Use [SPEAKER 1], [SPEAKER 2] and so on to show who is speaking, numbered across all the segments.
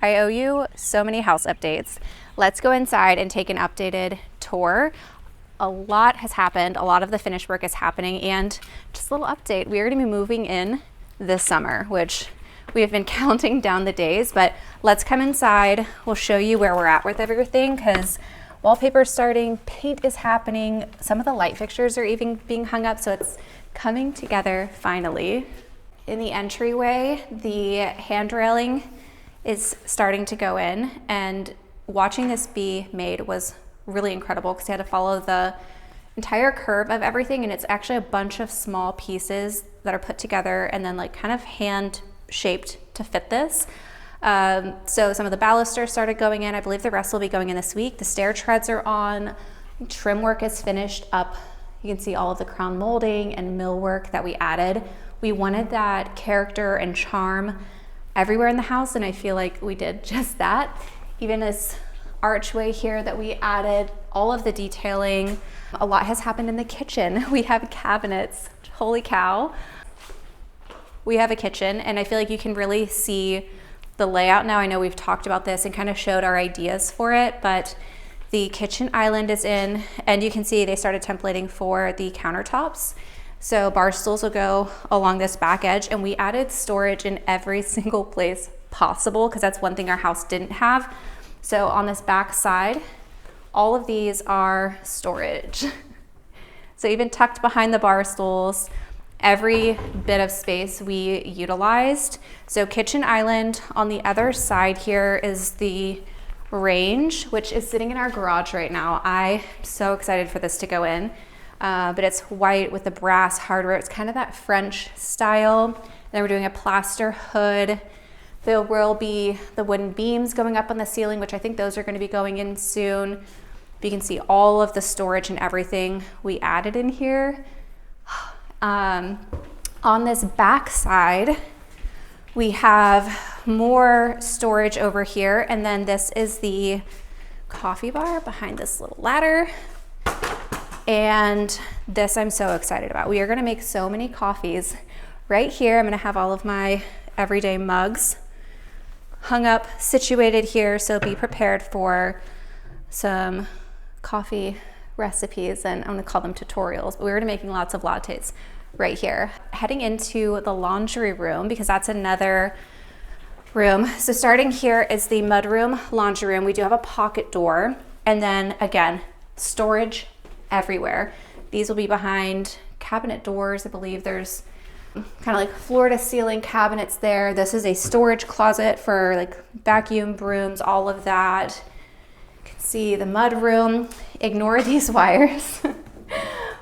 [SPEAKER 1] I owe you so many house updates. Let's go inside and take an updated tour. A lot has happened. A lot of the finished work is happening, and just a little update. We are going to be moving in this summer, which we have been counting down the days, but let's come inside. We'll show you where we're at with everything because wallpaper is starting, paint is happening, some of the light fixtures are even being hung up, so it's coming together finally. In the entryway, the hand railing is starting to go in, and watching this be made was really incredible because you had to follow the entire curve of everything, and it's actually a bunch of small pieces that are put together and then like kind of hand shaped to fit this. So some of the balusters started going in. I believe the rest will be going in this week. The stair treads are on. Trim work is finished up. You can see all of the crown molding and millwork that we added. We wanted that character and charm everywhere in the house, and I feel like we did just that. Even this archway here that we added, all of the detailing. A lot has happened in the kitchen. We have cabinets. Holy cow. We have a kitchen, and I feel like you can really see the layout now. I know we've talked about this and kind of showed our ideas for it, but the kitchen island is in, and you can see they started templating for the countertops. So bar stools will go along this back edge, and we added storage in every single place possible because that's one thing our house didn't have. So on this back side, all of these are storage. So even tucked behind the bar stools, every bit of space we utilized. So kitchen island. On the other side here is the range, which is sitting in our garage right now. I'm so excited for this to go in. But it's white with the brass hardware. It's kind of that French style. Then we're doing a plaster hood. There will be the wooden beams going up on the ceiling, which I think those are going to be going in soon. You can see all of the storage and everything we added in here. On this back side, we have more storage over here. And then this is the coffee bar behind this little ladder. And this I'm so excited about. We are gonna make so many coffees. Right here, I'm gonna have all of my everyday mugs hung up, situated here, so be prepared for some coffee recipes, and I'm gonna call them tutorials, but we're gonna be making lots of lattes right here. Heading into the laundry room, because that's another room. So starting here is the mudroom laundry room. We do have a pocket door, and then again, storage everywhere. These will be behind cabinet doors. I believe there's kind of like floor to ceiling cabinets there. This is a storage closet for like vacuum, brooms, all of that. You can see the mud room. Ignore these wires.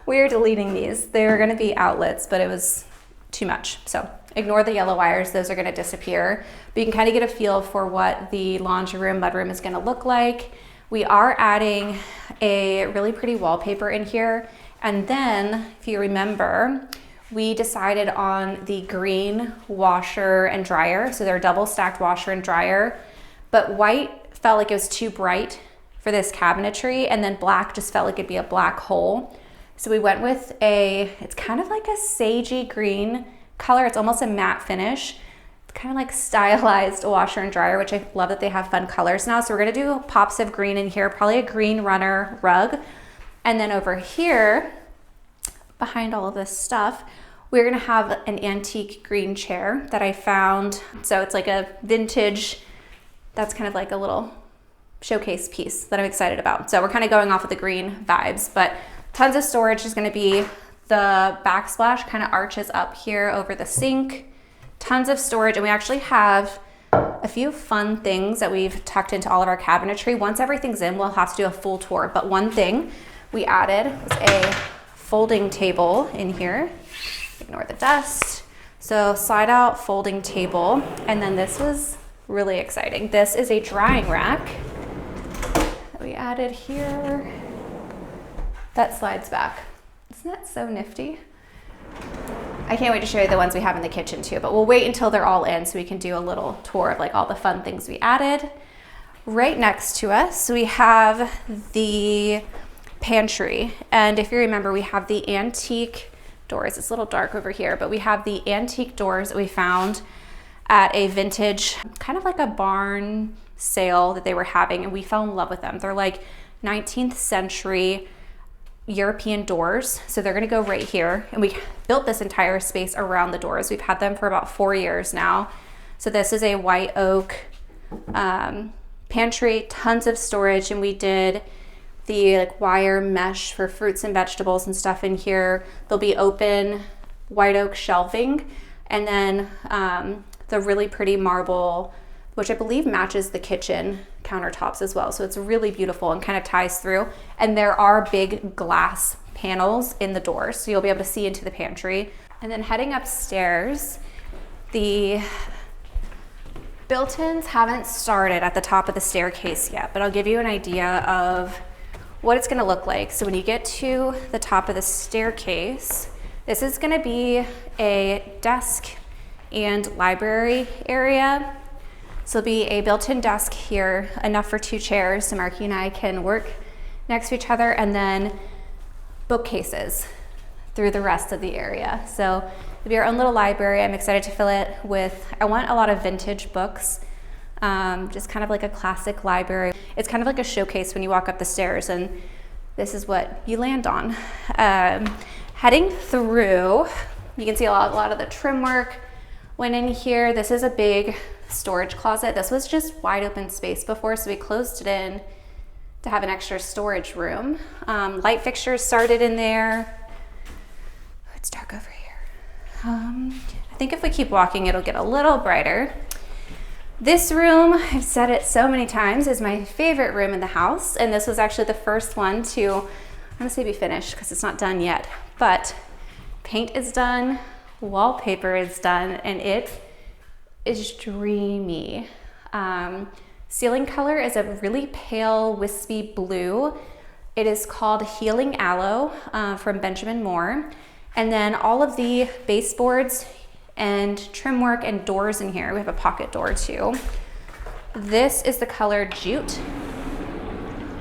[SPEAKER 1] We are deleting these. They're going to be outlets, but it was too much. So ignore the yellow wires. Those are going to disappear. But you can kind of get a feel for what the laundry room, mud room is going to look like. We are adding a really pretty wallpaper in here. And then, if you remember, we decided on the green washer and dryer. So they're double stacked washer and dryer, but white felt like it was too bright for this cabinetry, and then black just felt like it'd be a black hole. So we went with it's kind of like a sagey green color. It's almost a matte finish. It's kind of like stylized washer and dryer, which I love that they have fun colors now. So we're gonna do pops of green in here, probably a green runner rug. And then over here, behind all of this stuff, we're gonna have an antique green chair that I found. So it's like a vintage, that's kind of like a little showcase piece that I'm excited about. So we're kind of going off of the green vibes, but tons of storage. Is gonna be the backsplash kind of arches up here over the sink, tons of storage. And we actually have a few fun things that we've tucked into all of our cabinetry. Once everything's in, we'll have to do a full tour. But one thing we added was a folding table in here. Ignore the dust. So slide out folding table. And then this was really exciting. This is a drying rack that we added here that slides back. Isn't that so nifty? I can't wait to show you the ones we have in the kitchen too, but we'll wait until they're all in so we can do a little tour of like all the fun things we added. Right next to us, we have the pantry. And if you remember, we have the antique doors. It's a little dark over here, but we have the antique doors that we found at a vintage, kind of like a barn sale that they were having, and we fell in love with them. They're like 19th century European doors. So they're gonna go right here. And we built this entire space around the doors. We've had them for about 4 years now. So this is a white oak pantry, tons of storage. And we did the like wire mesh for fruits and vegetables and stuff in here. There'll be open white oak shelving. And then the really pretty marble, which I believe matches the kitchen countertops as well. So it's really beautiful and kind of ties through. And there are big glass panels in the doors, so you'll be able to see into the pantry. And then heading upstairs, the built-ins haven't started at the top of the staircase yet, but I'll give you an idea of what it's gonna look like. So when you get to the top of the staircase, this is gonna be a desk and library area. So there'll be a built-in desk here, enough for 2 chairs so Marky and I can work next to each other, and then bookcases through the rest of the area. So it'll be our own little library. I'm excited to fill it with, I want a lot of vintage books, just kind of like a classic library. It's kind of like a showcase when you walk up the stairs, and this is what you land on. Heading through, you can see a lot of the trim work went in here. This is a big storage closet. This was just wide open space before, so we closed it in to have an extra storage room. Light fixtures started in there. It's dark over here. I think if we keep walking, it'll get a little brighter. This room, I've said it so many times, is my favorite room in the house, and this was actually the first one to, I'm gonna say be finished because it's not done yet, but paint is done, wallpaper is done, and it is dreamy. Ceiling color is a really pale wispy blue. It is called Healing Aloe from Benjamin Moore. And then all of the baseboards and trim work and doors in here. We have a pocket door too. This is the color Jute.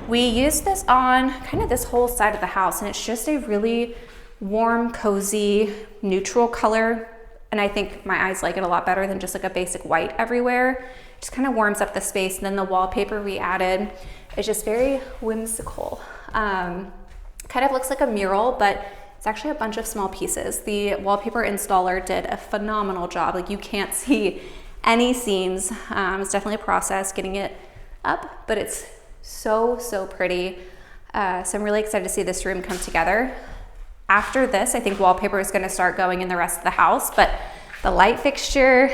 [SPEAKER 1] We used this on kind of this whole side of the house, and it's just a really warm, cozy, neutral color. And I think my eyes like it a lot better than just like a basic white everywhere. Just kind of warms up the space. And then the wallpaper we added is just very whimsical. Kind of looks like a mural, but it's actually a bunch of small pieces. The wallpaper installer did a phenomenal job. Like, you can't see any seams. It's definitely a process getting it up, but it's so, so pretty. So I'm really excited to see this room come together. After this, I think wallpaper is gonna start going in the rest of the house, but the light fixture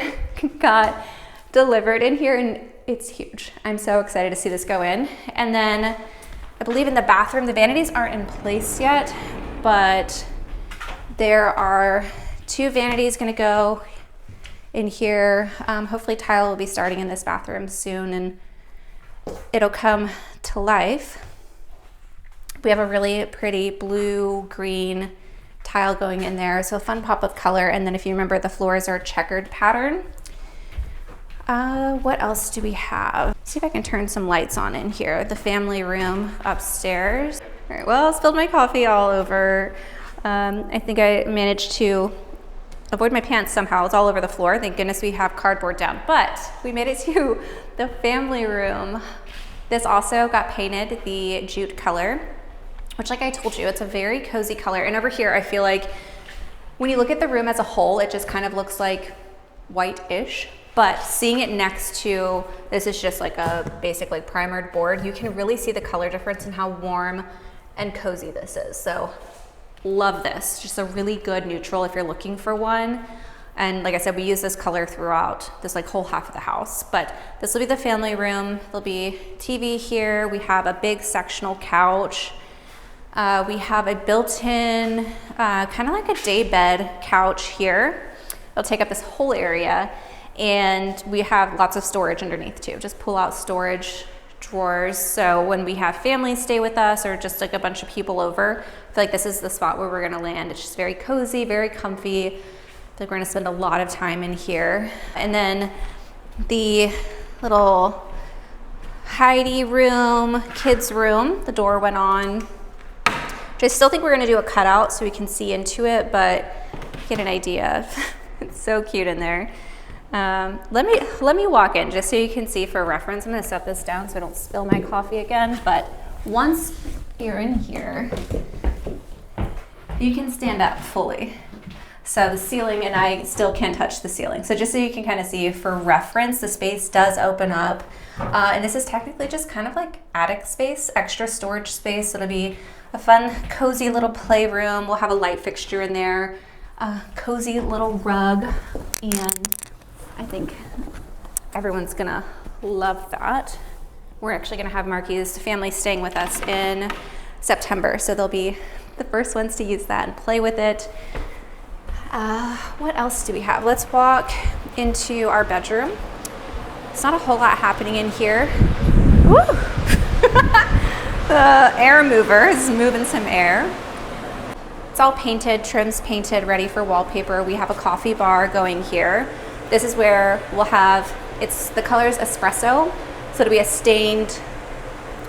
[SPEAKER 1] got delivered in here, and it's huge. I'm so excited to see this go in. And then I believe in the bathroom, the vanities aren't in place yet, but there are 2 vanities gonna go in here. Hopefully tile will be starting in this bathroom soon, and it'll come to life. We have a really pretty blue-green tile going in there, so a fun pop of color. And then if you remember, the floors are checkered pattern. What else do we have? Let's see if I can turn some lights on in here. The family room upstairs. All right, well, I spilled my coffee all over. I think I managed to avoid my pants somehow. It's all over the floor. Thank goodness we have cardboard down. But we made it to the family room. This also got painted the jute color, which, like I told you, it's a very cozy color. And over here, I feel like when you look at the room as a whole, it just kind of looks like white-ish. But seeing it next to, this is just like a basic like primered board, you can really see the color difference and how warm and cozy this is. So love this. Just a really good neutral if you're looking for one. And like I said, we use this color throughout this like whole half of the house. But this will be the family room. There'll be TV here. We have a big sectional couch. We have a built-in, kind of like a day bed couch here. It'll take up this whole area. And we have lots of storage underneath too. Just pull out storage drawers. So when we have families stay with us or just like a bunch of people over, I feel like this is the spot where we're gonna land. It's just very cozy, very comfy. I feel like we're gonna spend a lot of time in here. And then the little Heidi room, kids room, the door went on. Which I still think we're gonna do a cutout so we can see into it, but get an idea. It's so cute in there. Let me walk in just so you can see for reference. I'm gonna set this down so I don't spill my coffee again, but once you're in here, you can stand up fully. So the ceiling, and I still can't touch the ceiling. So just so you can kind of see for reference, the space does open up. And this is technically just kind of like attic space, extra storage space. It'll be a fun, cozy little playroom. We'll have a light fixture in there, a cozy little rug, and I think everyone's gonna love that. We're actually gonna have Marky's family staying with us in September, so they'll be the first ones to use that and play with it. What else do we have? Let's walk into our bedroom. It's not a whole lot happening in here. Woo! The air mover is moving some air. It's all painted, trims painted, ready for wallpaper. We have a coffee bar going here. This is where we'll have, the color's espresso, so it'll be a stained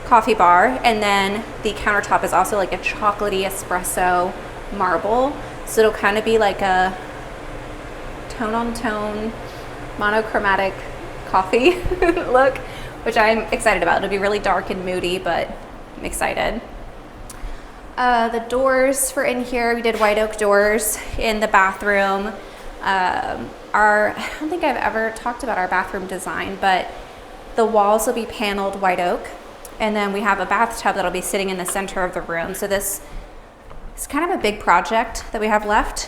[SPEAKER 1] coffee bar, and then the countertop is also like a chocolatey espresso marble. So it'll kind of be like a tone-on-tone, monochromatic coffee look, which I'm excited about. It'll be really dark and moody, but I'm excited. The doors for in here, we did white oak doors in the bathroom. I don't think I've ever talked about our bathroom design, but the walls will be paneled white oak. And then we have a bathtub that'll be sitting in the center of the room. So this is kind of a big project that we have left,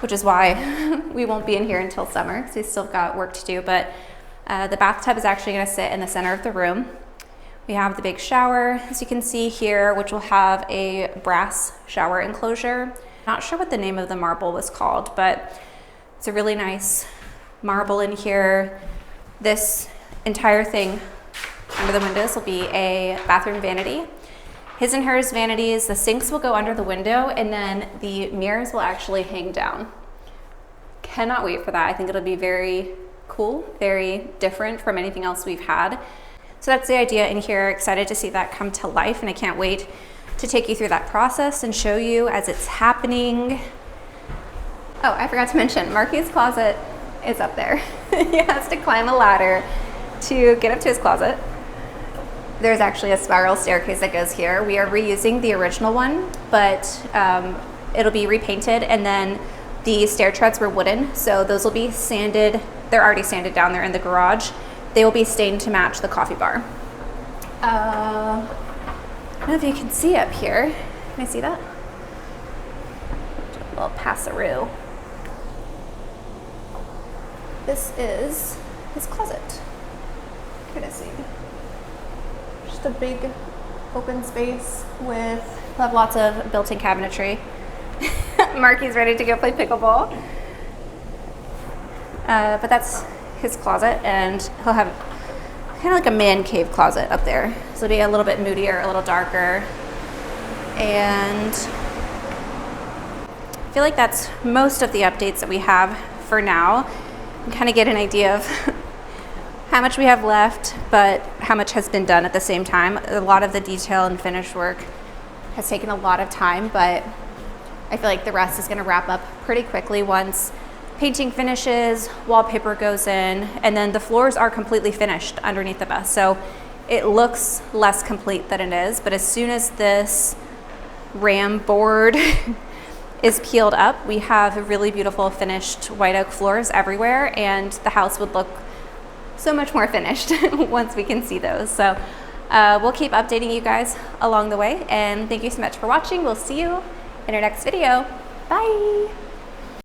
[SPEAKER 1] which is why we won't be in here until summer, because we still got work to do. But the bathtub is actually gonna sit in the center of the room. We have the big shower, as you can see here, which will have a brass shower enclosure. Not sure what the name of the marble was called, but it's a really nice marble in here. This entire thing under the windows will be a bathroom vanity. His and hers vanities, the sinks will go under the window, and then the mirrors will actually hang down. Cannot wait for that. I think it'll be very cool, very different from anything else we've had. So that's the idea in here. Excited to see that come to life, and I can't wait to take you through that process and show you as it's happening. Oh, I forgot to mention, Marky's closet is up there. He has to climb a ladder to get up to his closet. There's actually a spiral staircase that goes here. We are reusing the original one, but it'll be repainted, and then the stair treads were wooden, so those will be sanded. They're already sanded down there in the garage. They will be stained to match the coffee bar. I don't know if you can see up here. Can I see that? Do a little pass-a-roo. This is his closet. Kind of see. Just a big open space with, we'll have lots of built-in cabinetry. Marky's ready to go play pickleball. But that's his closet, and he'll have kind of like a man cave closet up there. So it'll be a little bit moodier, a little darker. And I feel like that's most of the updates that we have for now. You can kind of get an idea of how much we have left, but how much has been done at the same time. A lot of the detail and finish work has taken a lot of time, but I feel like the rest is going to wrap up pretty quickly once painting finishes, wallpaper goes in, and then the floors are completely finished underneath the bus. So it looks less complete than it is, but as soon as this ram board is peeled up, we have really beautiful finished white oak floors everywhere, and the house would look so much more finished once we can see those. So we'll keep updating you guys along the way, and thank you so much for watching. We'll see you in our next video. Bye.